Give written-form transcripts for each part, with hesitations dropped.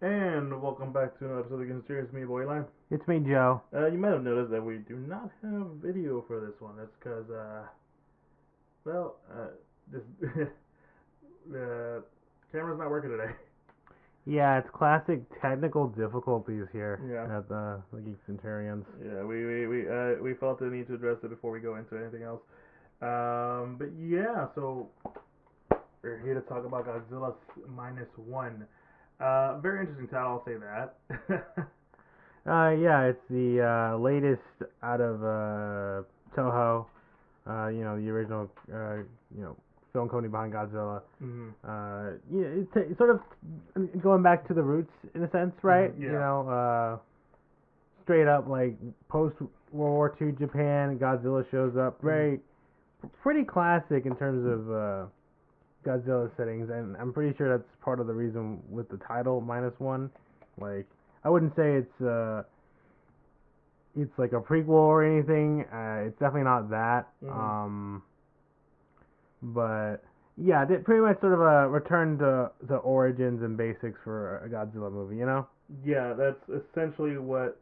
And welcome back to another episode of Geek Centurions. Me, boy, line. It's me, Joe. You might have noticed that we do not have video for this one. That's because, well, this the camera's not working today. Yeah, it's classic technical difficulties here Yeah. at the Geek Centurions. Yeah, we felt the need to address it before we go into anything else. But yeah, so we're here to talk about Godzilla minus one. Very interesting title, I'll say that. Yeah, it's the latest out of Toho. The original, film company behind Godzilla. Mm-hmm. Yeah, it's sort of going back to the roots in a sense, right? Yeah. Straight up like post World War II Japan. Godzilla shows up, pretty classic in terms of Godzilla settings, and I'm pretty sure that's part of the reason with the title minus one. Like, I wouldn't say it's like a prequel or anything. It's definitely not that. Mm-hmm. But yeah, they pretty much sort of a return to the origins and basics for a Godzilla movie. Yeah, that's essentially what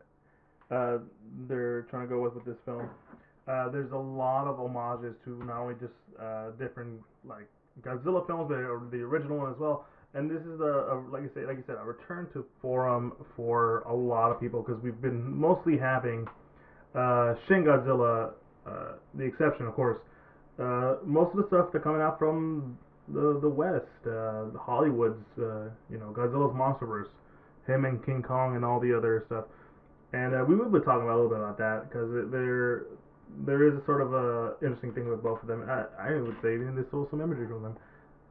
they're trying to go with this film. There's a lot of homages to not only just different like Godzilla films, but the original one as well. And this is like you said, a return to forum for a lot of people because we've been mostly having Shin Godzilla, the exception, of course. Most of the stuff they're coming out from the West, Hollywood's, Godzilla's MonsterVerse, him and King Kong and all the other stuff. And we will be talking a little bit about that because there is a sort of a interesting thing with both of them. I would say even they stole some imagery from them.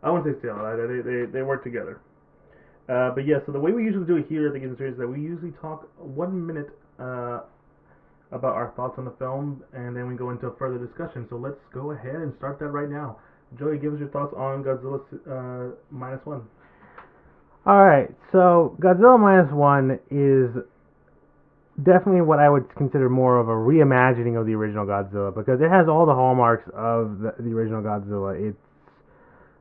I wouldn't say steal. They work together. But yeah, so the way we usually do it here at the Geek Series is that we usually talk 1 minute about our thoughts on the film, and then we go into a further discussion. So let's go ahead and start that right now. Joey, give us your thoughts on Godzilla minus one. Alright, so Godzilla minus one is definitely what I would consider more of a reimagining of the original Godzilla because it has all the hallmarks of the original Godzilla. It's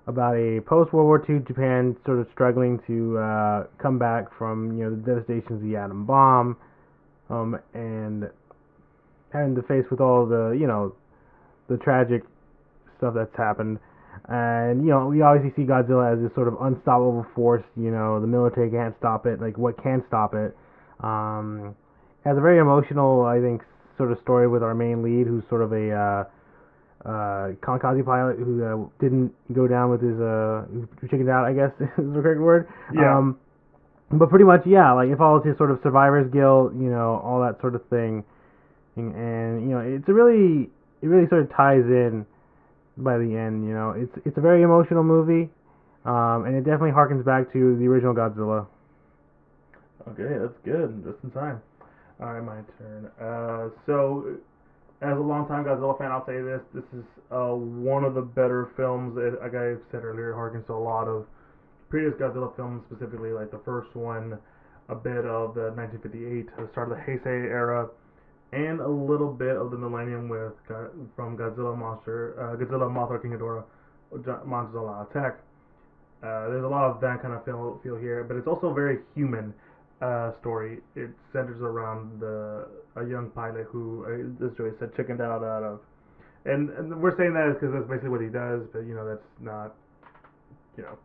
about a post World War II Japan sort of struggling to come back from the devastation of the atom bomb, and having to face with all the tragic stuff that's happened. And we obviously see Godzilla as this sort of unstoppable force. The military can't stop it. Like, what can stop it? Has a very emotional, I think, sort of story with our main lead, who's sort of a kamikaze pilot who didn't go down with his who chickened out, I guess is the correct word. Yeah. But pretty much, yeah, like it follows his sort of survivor's guilt, all that sort of thing, and it really sort of ties in by the end. It's a very emotional movie, and it definitely harkens back to the original Godzilla. Okay, that's good. Just in time. All right, my turn. So as a longtime Godzilla fan, I'll say this: this is one of the better films. Like I said earlier, it harkens to a lot of previous Godzilla films, specifically like the first one, a bit of the 1958, the start of the Heisei era, and a little bit of the Millennium from Godzilla Mothra King Ghidorah, Godzilla Attack. There's a lot of that kind of feel here, but it's also very human story. It centers around a young pilot who, as Joey said, chickened out of. And we're saying that because that's basically what he does, but that's not.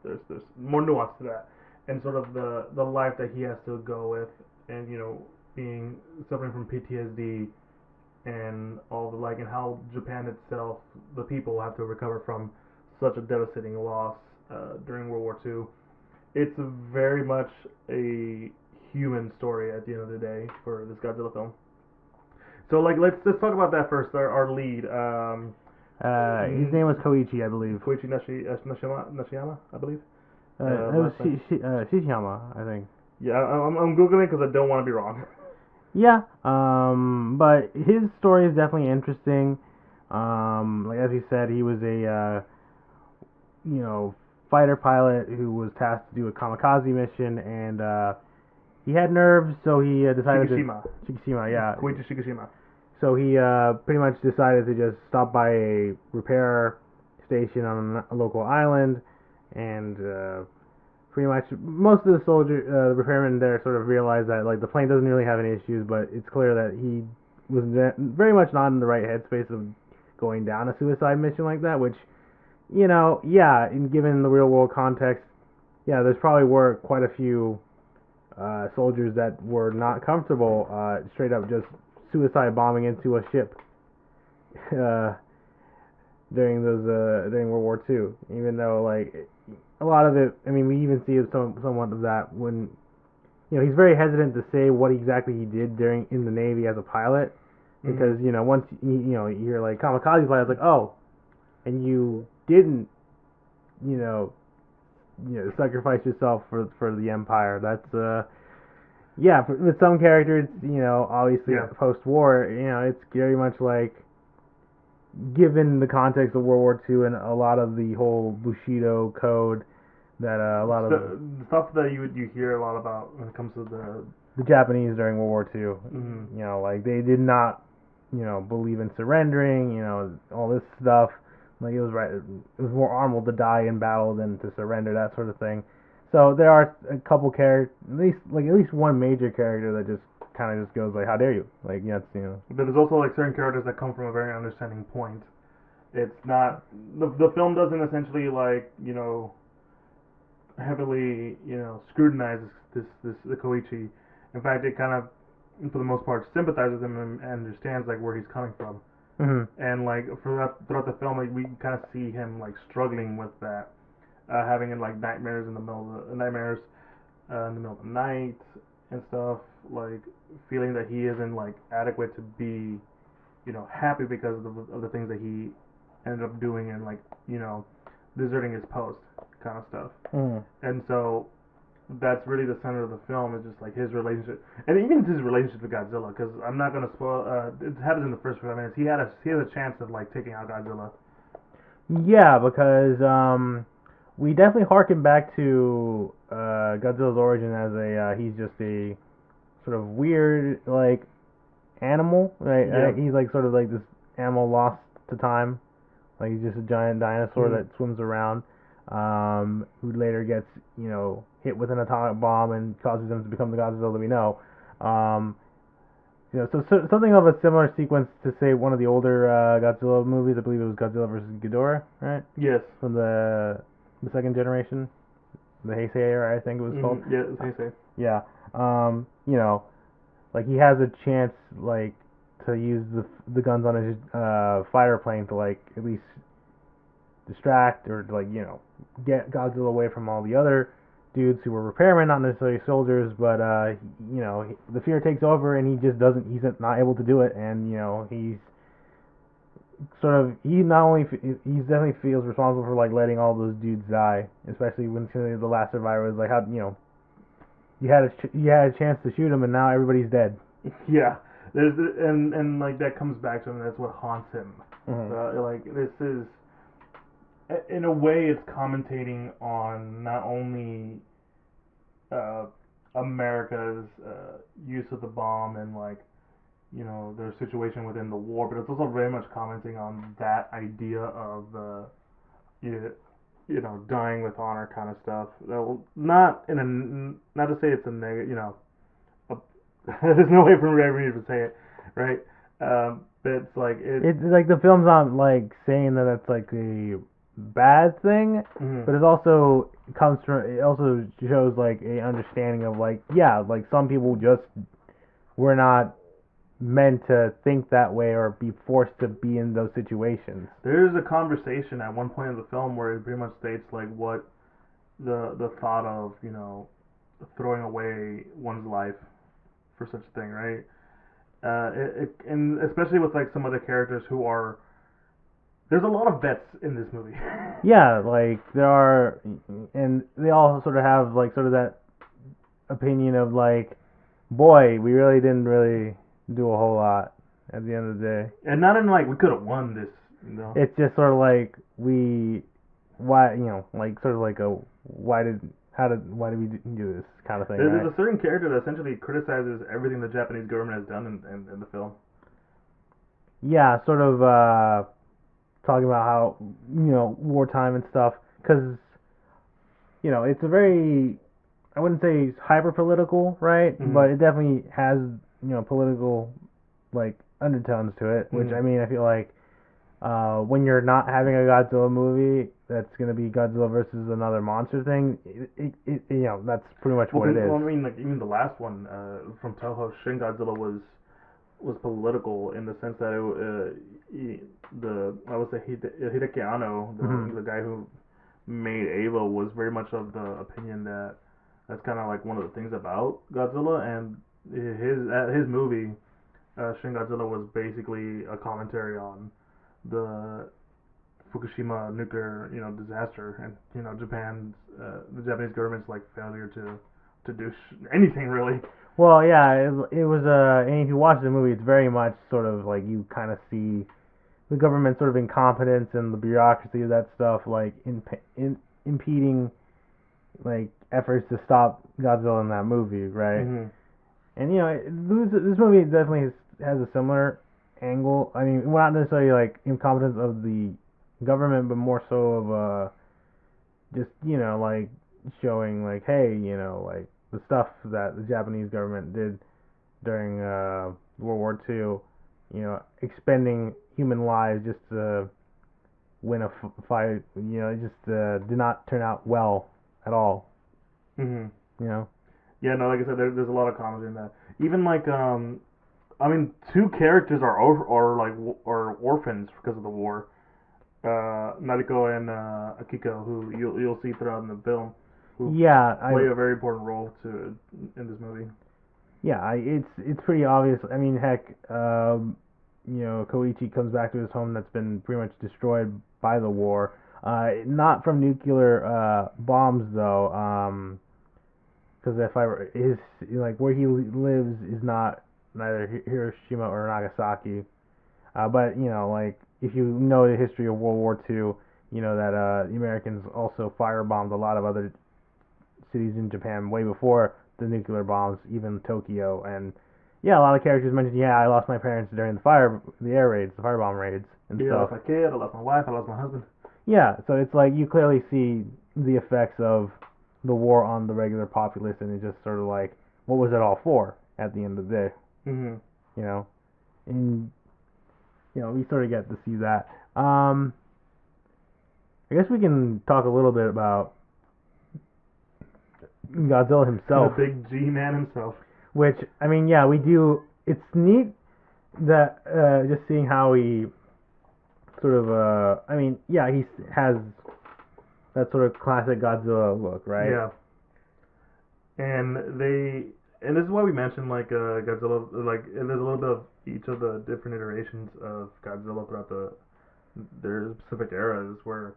There's more nuance to that, and sort of the life that he has to go with, and being suffering from PTSD and all the like, and how Japan itself, the people, have to recover from such a devastating loss during World War II. It's very much a human story at the end of the day for this Godzilla film. So like let's talk about that first. Our lead. His name was Koichi, I believe. Koichi Nishiyama, I believe. It was Shishiyama, I think. Yeah, I'm googling because I don't want to be wrong. Yeah, but his story is definitely interesting. Like as he said, he was a fighter pilot who was tasked to do a kamikaze mission, and he had nerves, so he decided Shikishima, yeah. Koichi Shikishima. So he pretty much decided to just stop by a repair station on a local island and pretty much most of the the repairmen there sort of realize that like the plane doesn't really have any issues, but it's clear that he was very much not in the right headspace of going down a suicide mission like that. Which, yeah, in given the real world context, yeah, there's probably were quite a few soldiers that were not comfortable straight up just suicide bombing into a ship uh, during World War II. Even though like a lot of it, I mean, we even see somewhat of that when he's very hesitant to say what exactly he did during in the Navy as a pilot because once you hear like kamikaze pilot, it's like oh, and you didn't you know sacrifice yourself for the empire. That's yeah, with some characters, obviously post war, it's very much like given the context of World War II and a lot of the whole Bushido code that a lot of the stuff that you hear a lot about when it comes to the Japanese during World War II, mm-hmm. Like they did not, believe in surrendering, all this stuff. Like it was more honorable to die in battle than to surrender, that sort of thing. So there are a couple characters, at least one major character that just kind of just goes like, "How dare you?" Like But there's also like certain characters that come from a very understanding point. It's not the film doesn't essentially like heavily scrutinize the Koichi. In fact, it kind of for the most part sympathizes with him and understands like where he's coming from. Mm-hmm. And like throughout the film, like, we kind of see him like struggling with that, having like nightmares in the middle of the night and stuff, like feeling that he isn't like adequate to be, happy because of the things that he ended up doing and like deserting his post kind of stuff. Mm. And so that's really the center of the film is just like his relationship and even his relationship with Godzilla because I'm not gonna spoil. It happens in the first 5 minutes. He has a chance of like taking out Godzilla. Yeah, because we definitely harken back to Godzilla's origin as he's just a sort of weird like animal, right? Yep. He's like sort of like this animal lost to time, like he's just a giant dinosaur that swims around, who later gets hit with an atomic bomb and causes him to become the Godzilla that we know. So something of a similar sequence to say one of the older Godzilla movies. I believe it was Godzilla versus Ghidorah, right? Yes. From the second generation, the Heisei era, I think it was called. Yeah, Heisei. Yeah. Like he has a chance like to use the guns on his fighter plane to like at least distract or like get Godzilla away from all the other dudes who were repairmen, not necessarily soldiers, but the fear takes over and he just doesn't. He's not able to do it, and he's sort of he not only he definitely feels responsible for like letting all those dudes die, especially when the last survivor was like how you had a chance to shoot him and now everybody's dead. Yeah, and like that comes back to him. That's what haunts him. Like this is, in a way, it's commentating on not only America's use of the bomb and like their situation within the war, but it's also very much commenting on that idea of dying with honor kind of stuff. Not to say it's a negative, there's no way for me to say it, right? But it's like the film's not like saying that it's like a bad thing, but it also shows like a understanding of like like some people just were not meant to think that way or be forced to be in those situations. There's a conversation at one point in the film where it pretty much states like what the thought of throwing away one's life for such a thing, right? And especially with like some of the characters who are there's a lot of vets in this movie. Yeah, like there are, and they all sort of have like sort of that opinion of like, boy, we really didn't really do a whole lot at the end of the day. And not in like we could have won this. It's just sort of like why like sort of like a why did we do this kind of thing. There's a certain character that essentially criticizes everything the Japanese government has done in the film. Yeah, sort of. Talking about how wartime and stuff, because it's a very, I wouldn't say it's hyper political, right? Mhm. But it definitely has political like undertones to it, which Mhm. I mean I feel like when you're not having a Godzilla movie that's gonna be Godzilla versus another monster thing, that's pretty much what it is. I mean, like even the last one from Toho, Shin Godzilla was political in the sense that I would say Hideki Anno, Hmm. the guy who made Ava, was very much of the opinion that that's kind of like one of the things about Godzilla, and his movie Shin Godzilla was basically a commentary on the Fukushima nuclear disaster, and the Japanese government's like failure to do anything really. Well, yeah, it was and if you watch the movie, it's very much sort of like you kind of see the government sort of incompetence and the bureaucracy of that stuff, like impeding like efforts to stop Godzilla in that movie, right? Mhm. And this movie definitely has a similar angle. I mean, well, not necessarily like incompetence of the government, but more so of just like showing like, hey, like the stuff that the Japanese government did during World War II, expending human lives just to win a fight, it just did not turn out well at all. Mhm. You know. Yeah, no, like I said, there's a lot of comedy in that. Even like I mean, two characters are orphans because of the war. Nariko and Akiko, who you'll see throughout in the film, who Yeah, play a very important role in this movie. it's pretty obvious. I mean, heck, Koichi comes back to his home that's been pretty much destroyed by the war. Not from nuclear bombs though, because if I were his like where he lives is not neither Hiroshima or Nagasaki. But like if you know the history of World War II, you know that the Americans also firebombed a lot of other cities in Japan way before the nuclear bombs, even Tokyo. And yeah, a lot of characters mentioned, yeah, I lost my parents during the air raids, the firebomb raids and Yeah, I stuff. lost my kid, I lost my wife, I lost my husband. Yeah, so it's like you clearly see the effects of the war on the regular populace, and it's just sort of like, what was it all for at the end of the day, Mhm. you know? And we sort of get to see that. I guess we can talk a little bit about Godzilla The himself, big G man himself. which I mean, yeah, we do. It's neat that just seeing how he sort of I mean, yeah, he has that sort of classic Godzilla look, right? Yeah, and this is why we mentioned like Godzilla, like and there's a little bit of each of the different iterations of Godzilla throughout their specific eras where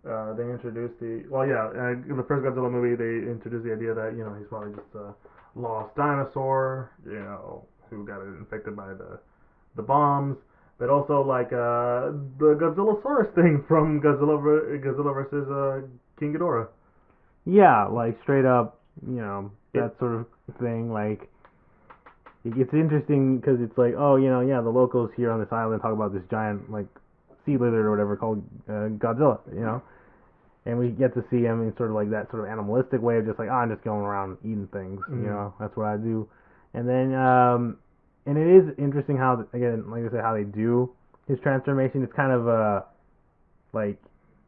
they introduced in the first Godzilla movie they introduced the idea that he's probably just a lost dinosaur who got infected by the bombs, but also like the Godzillasaurus thing from Godzilla versus King Ghidorah. Yeah, like straight up, It that sort of thing. Like it gets interesting because it's like, oh, yeah, the locals here on this island talk about this giant like sea lizard or whatever called Godzilla, and we get to see him in sort of like that sort of animalistic way of just like, oh, I'm just going around eating things, mm, that's what I do. And then and it is interesting how again, like I said, how they do his transformation. It's kind of like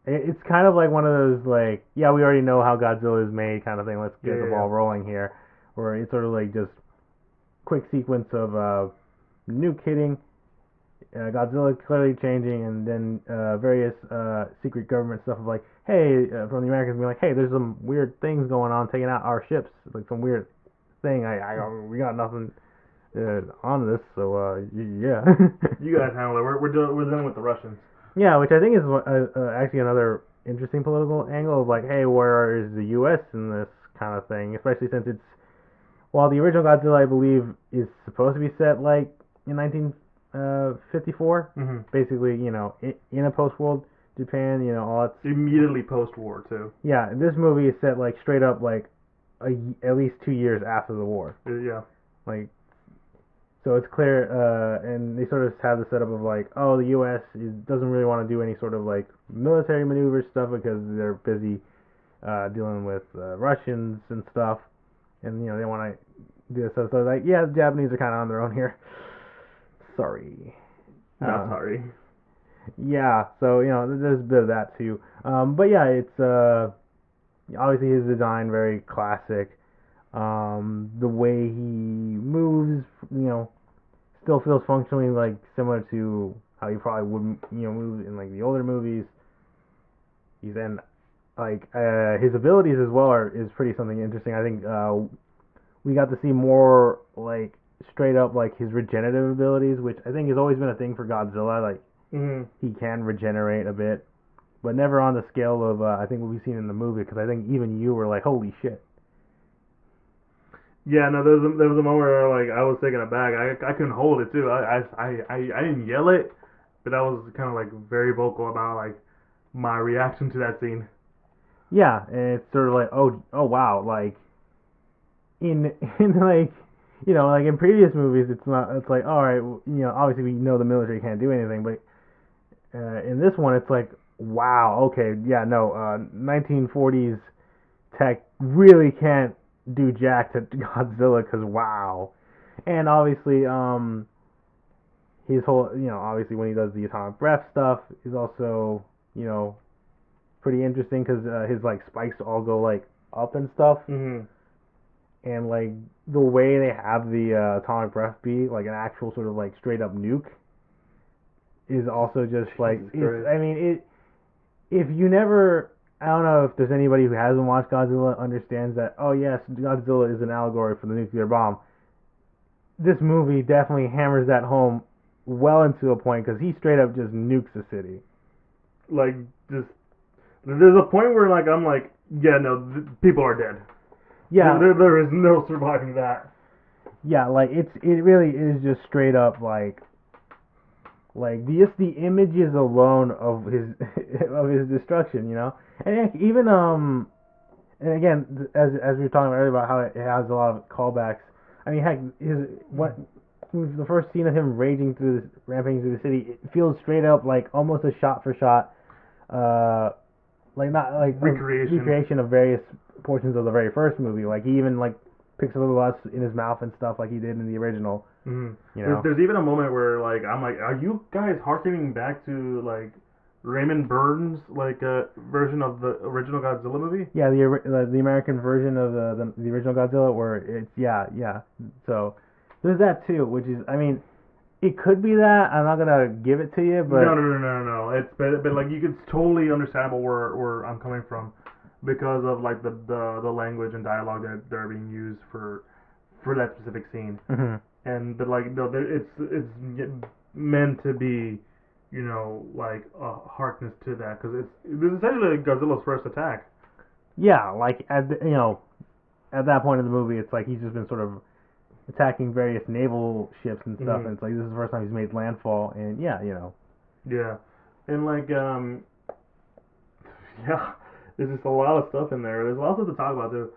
it's kind of like one of those like, yeah, we already know how Godzilla is made kind of thing. Let's yeah, get the yeah, yeah. ball rolling here. Where it's sort of like just quick sequence of nuke hitting, Godzilla clearly changing, and then various secret government stuff of like, hey, from the Americans being like, hey, there's some weird things going on, taking out our ships, like some weird thing. We got nothing on this, so yeah. You guys handle it. We're dealing with the Russians. Yeah, which I think is actually another interesting political angle of like, hey, where is the U.S. in this kind of thing? Especially since it's while the original Godzilla, I believe, is supposed to be set like in 1954, Mm-hmm. basically, in a post-war Japan, all it's Immediately post-war too. yeah. This movie is set like straight up like at least 2 years after the war, Yeah. like. So it's clear, and they sort of have the setup of like, oh, the U.S. doesn't really want to do any sort of like military maneuver stuff because they're busy dealing with Russians and stuff, and they want to do this stuff. So like, yeah, the Japanese are kind of on their own here. Sorry. Not sorry. Yeah, so there's a bit of that too. But yeah, it's obviously his design very classic. The way he moves, still feels functionally like similar to how he probably would, move in like the older movies. He's in like his abilities as well is pretty something interesting. I think we got to see more like straight up like his regenerative abilities, which I think has always been a thing for Godzilla. Like he can regenerate a bit, but never on the scale of I think what we've seen in the movie. Because I think even you were like, "Holy shit!" Yeah, no, there was a moment where like I was taken aback. I couldn't hold it too. I didn't yell it, but I was kind of like very vocal about like my reaction to that scene. Yeah, and it's sort of like, oh wow, like in like like in previous movies, it's not. It's like, all right, obviously we know the military can't do anything, but in this one, it's like, wow, okay, yeah, no, 1940s tech really can't do jack to Godzilla, because wow. And obviously, his whole, obviously when he does the atomic breath stuff is also, pretty interesting, because his like spikes all go like up and stuff. And like the way they have the atomic breath be like an actual sort of like straight up nuke is also just like it's. I mean it. If you never, I don't know if there's anybody who hasn't watched Godzilla understands that. Oh yes, Godzilla is an allegory for the nuclear bomb. This movie definitely hammers that home well into a point, because he straight up just nukes the city. Like just there's a point where like I'm like, yeah, no, people are dead. Yeah, there is no surviving that. Yeah, like it really is just straight up like just the images alone of his of his destruction, and even and again, as we were talking earlier about how it has a lot of callbacks. I mean, heck, the first scene of him rampaging through the city, it feels straight up like almost a shot for shot, like not like recreation of various portions of the very first movie. Like he even like picks a little bus in his mouth and stuff like he did in the original. There's even a moment where like I'm like, are you guys harkening back to like Raymond Burns like version of the original Godzilla movie? Yeah, the American version of the original Godzilla, where it's yeah. So there's that too, which is, I mean, it could be that. I'm not gonna give it to you, but no. It's but like you could totally understandable where I'm coming from, because of like the language and dialogue that they're being used for that specific scene. And but like no, it's meant to be, like a harkness to that, because it's essentially Godzilla's first attack. Yeah, like at that point in the movie, it's like he's just been sort of attacking various naval ships and stuff, and it's like this is the first time he's made landfall, and yeah, Yeah, and like yeah, there's just a lot of stuff in there. There's a lot of stuff to talk about too.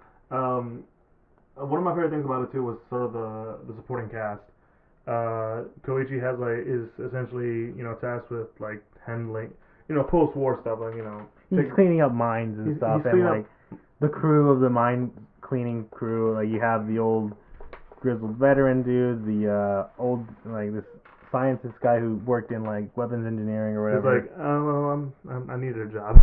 One of my favorite things about it too was sort of the supporting cast. Koichi is essentially tasked with like handling post-war stuff, like he's cleaning up mines and stuff, and like the crew of the mine cleaning crew. Like you have the old grizzled veteran dude, the old like this scientist guy who worked in like weapons engineering or whatever. He's like, oh, I need a job.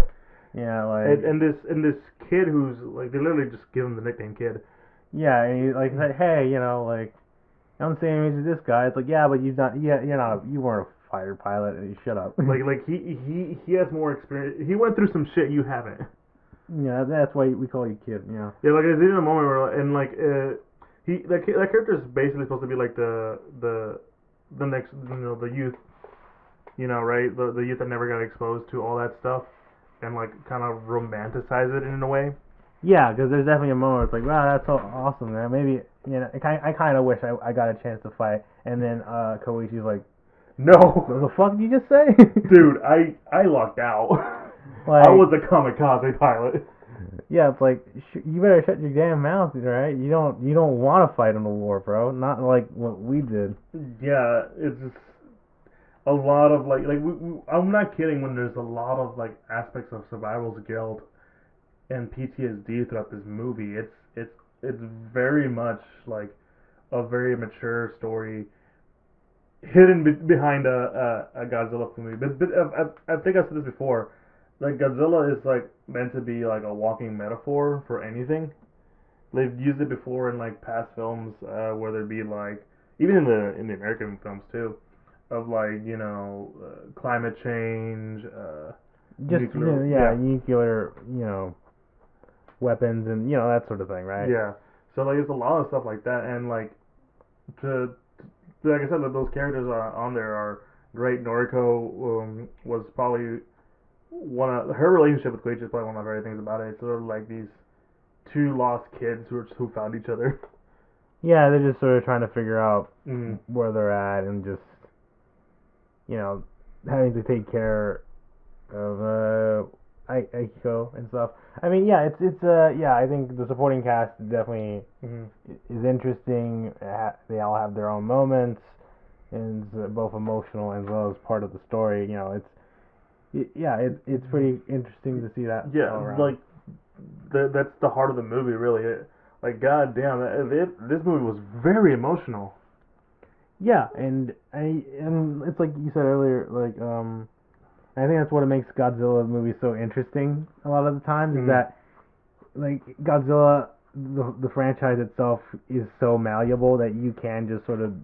Yeah, like and this kid who's like, they literally just give him the nickname Kid. Yeah, and he like said, hey, like, I'm the same age as this guy. It's like, yeah, but you weren't a fighter pilot. You shut up. like he has more experience. He went through some shit you haven't. Yeah, that's why we call you Kid. Yeah. Yeah, like there's even a moment where that character is basically supposed to be like the next the youth, right, the youth that never got exposed to all that stuff, and like kind of romanticize it in a way. Yeah, because there's definitely a moment where it's like, wow, that's so awesome, man. Maybe, I kind of wish I got a chance to fight. And then Koichi's like, no. What the fuck did you just say? Dude, I lucked out. Like, I was a kamikaze pilot. Yeah, it's like, you better shut your damn mouth, right? You don't want to fight in a war, bro. Not like what we did. Yeah, it's just a lot of like I'm not kidding when there's a lot of like aspects of survival's guilt and PTSD throughout this movie. It's very much like a very mature story hidden behind a Godzilla movie. But I think I've said this before. Like Godzilla is like meant to be like a walking metaphor for anything. They've used it before in like past films, whether it be like even in the American films too, of like climate change, Just nuclear, yeah, nuclear weapons and that sort of thing, right? yeah. So like there's a lot of stuff like that, and like to like I said, that those characters are on there are great. Noriko was probably one of her relationship with Koichi is probably one of my favorite things about it. It's sort of like these two lost kids who found each other. Yeah, they're just sort of trying to figure out Mm. where they're at and just having to take care of Aiko and stuff. I mean, yeah, it's yeah, I think the supporting cast definitely is interesting. They all have their own moments, and it's both emotional as well as part of the story. It's pretty interesting to see that. Yeah, all around. like that's the heart of the movie, really. Like, goddamn, this movie was very emotional. Yeah, and it's like you said earlier, like I think that's what makes Godzilla movies so interesting. A lot of the times is that like Godzilla, the franchise itself is so malleable that you can just sort of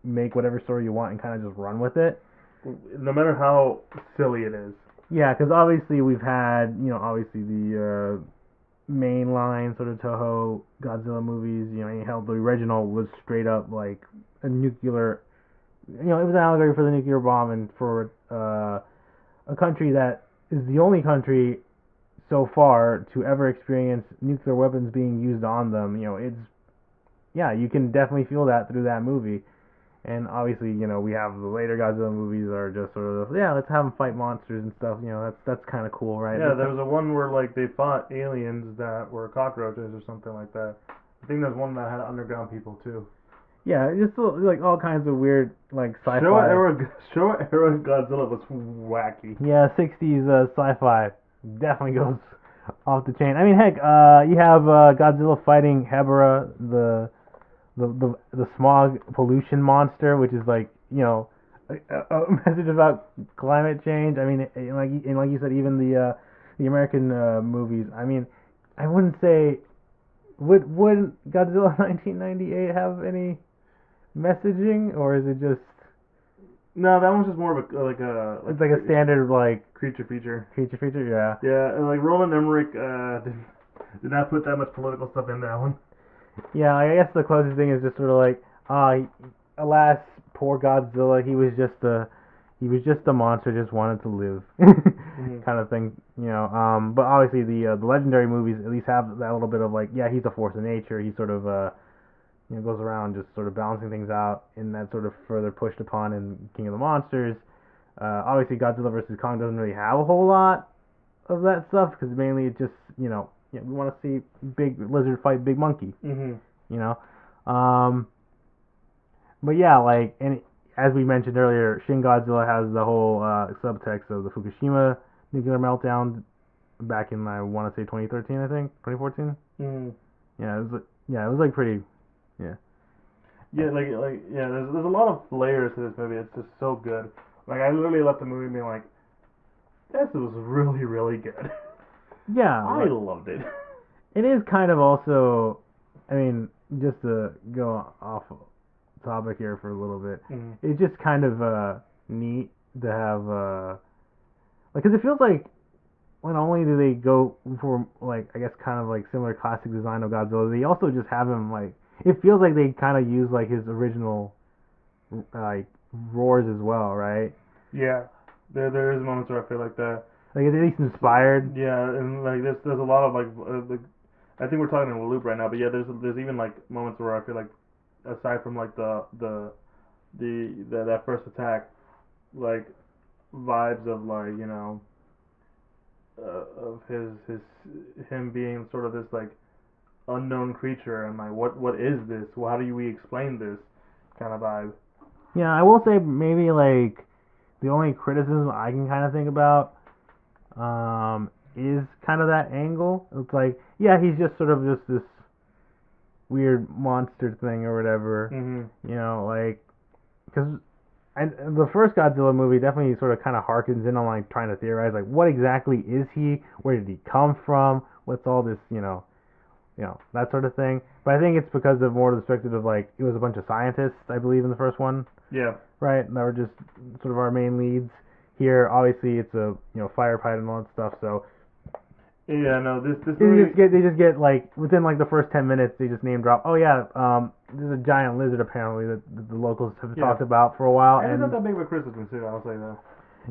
make whatever story you want and kind of just run with it. No matter how silly it is. Yeah, because obviously we've had obviously the mainline sort of Toho Godzilla movies. Hell, the original was straight up like a nuclear. It was an allegory for the nuclear bomb and for a country that is the only country so far to ever experience nuclear weapons being used on them. You can definitely feel that through that movie. And obviously, we have the later Godzilla movies are just sort of let's have them fight monsters and stuff. That's kind of cool, right? Yeah, there was a one where like they fought aliens that were cockroaches or something like that. I think there's one that had underground people too. Yeah, just like all kinds of weird like sci-fi. Showa era Godzilla was wacky. Yeah, 60s sci-fi definitely goes off the chain. I mean, heck, you have Godzilla fighting Hebera, the smog pollution monster, which is like a message about climate change. I mean, like you said, even the American movies. I mean, I wouldn't say would Godzilla 1998 have any messaging, or is it just No, that one's just more of it's like a standard like creature feature. Yeah. Yeah, and like Roland Emmerich did not put that much political stuff in that one. Yeah, I guess the closest thing is just sort of like, alas, poor Godzilla. He was just a monster, just wanted to live, kind of thing. But obviously the legendary movies at least have that little bit of like, yeah, he's a force of nature. He sort of goes around just sort of balancing things out, and that's sort of further pushed upon in King of the Monsters. Obviously, Godzilla vs Kong doesn't really have a whole lot of that stuff because mainly it just we want to see big lizard fight big monkey. But yeah, like, and as we mentioned earlier, Shin Godzilla has the whole subtext of the Fukushima nuclear meltdown back in I want to say 2013, I think 2014. Yeah, it was like pretty. Yeah. Yeah, yeah. There's a lot of layers to this movie. It's just so good. Like I literally left the movie being like, this was really really good. Yeah, I loved it. It is kind of also, I mean, just to go off topic here for a little bit, it's just kind of neat to have like, because it feels like not only do they go for like I guess kind of like similar classic design of Godzilla, they also just have him like it feels like they kind of use like his original like roars as well, right? Yeah, there is moments where I feel like that. Like it's at least inspired. Yeah, and like there's a lot of like I think we're talking in a loop right now, but yeah, there's even like moments where I feel like aside from like the that first attack, like vibes of like of him being sort of this like unknown creature and like what is this? Well, how do we explain this kind of vibe? Yeah, I will say maybe like the only criticism I can kind of think about is kind of that angle. It's like, yeah, he's just sort of just this weird monster thing or whatever. Mm-hmm. You know, like, because and the first Godzilla movie definitely sort of kind of harkens in on like trying to theorize like what exactly is he? Where did he come from? What's all this? That sort of thing. But I think it's because of more the perspective of like it was a bunch of scientists, I believe, in the first one. Yeah. Right, and that were just sort of our main leads. Here, obviously, it's a firefight and all that stuff. So yeah, no, this movie. They just get like within like the first 10 minutes, they just name drop. Oh yeah, there's a giant lizard apparently that the locals have talked about for a while. And it's not that big of a criticism too. I'll say that.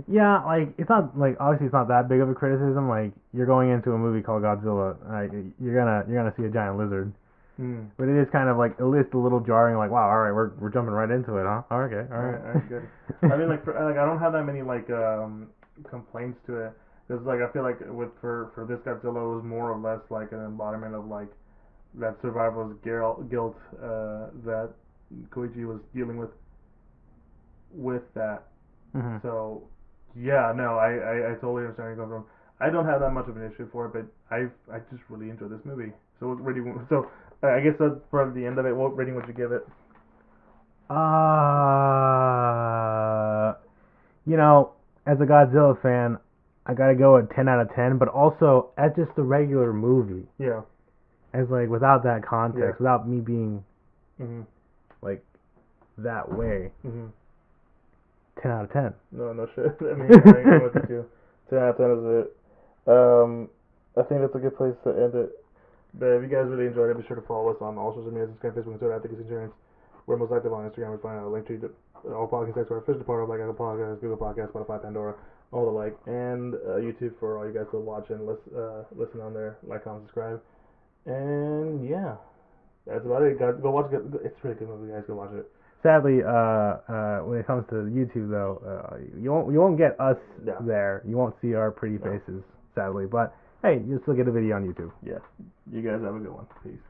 Yeah, like it's not like obviously it's not that big of a criticism. Like you're going into a movie called Godzilla, you're gonna see a giant lizard. Mm. But it is kind of like a little jarring. Like wow, all right, we're jumping right into it, huh? Oh, okay, all right, good. I mean, like I don't have that many like complaints to it. Because like I feel like for this Godzilla it was more or less like an embodiment of like that survival's guilt that Koichi was dealing with that. Mm-hmm. So yeah, no, I totally understand where you come from. I don't have that much of an issue for it, but I just really enjoyed this movie. So what rating? So I guess that's probably the end of it. What rating would you give it? As a Godzilla fan, I gotta go at 10 out of 10. But also as just a regular movie, Yeah. as like without that context, without me being Mhm. like that way, Mhm. 10 out of 10. No shit. I mean, I agree with you too. 10 out of 10 is it. I think that's a good place to end it. But if you guys really enjoyed it, be sure to follow us on all social media, Instagram, Facebook, and Twitter at the Geek Centurions. We're most active on Instagram. We find a link to all podcast sites. We're officially part of like Apple Podcasts, Google Podcasts, Spotify, Pandora, all the like, and YouTube for all you guys to watch and listen on there. Like, comment, subscribe, and yeah, that's about it. Go watch it. It's a really good movie, guys. Go watch it. Sadly, when it comes to YouTube though, you won't get us there. You won't see our pretty faces, sadly. But hey, you'll still get a video on YouTube. Yeah. You guys have a good one. Peace.